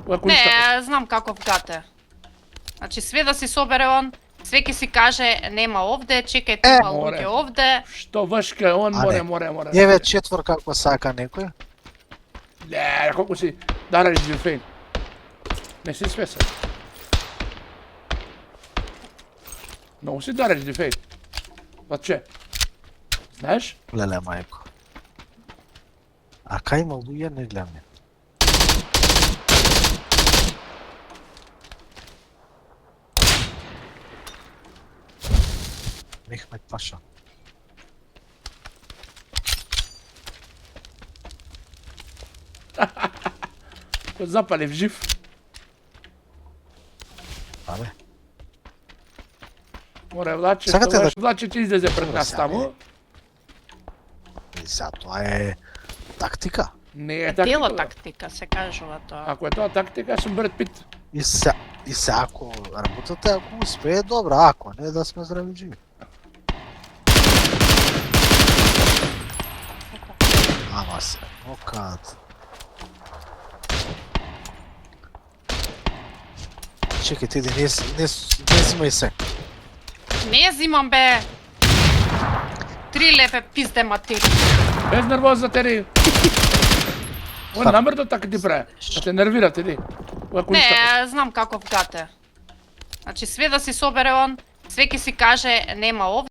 Не, знам каков гате. Значи све да си собере он, све ќе си каже нема овде, чекајте има луѓе овде. Што вршка он море. 9-4 како сака некој. Не, колку си дараш дюфейн. Не си свесен. Многу си дараш дюфейн. Па че? Знаеш? Леле мајко. А кај има луѓе не гледаме. Мехмет Паша. Кој запалив жив. Абе. Море влаче, Сакате да... влаче ти излезе пред нас таму. И затоа е тактика. Не е тактика. Дело тактика се кажува тоа. Ако е тоа тактика, сум Бред Пит. И се ако работата, ако успее, добра, ако не, да сме здрави живи. Ама се, окад. Чекай, ти не зимај се. Не зимам бе. 3 лепе пизде матери. Без нервоза, Тери. Он намерно така ти прави. Да те нервира, Тери. Не, знам каков гате. Значи све да си собере он, све ќе си каже нема овде.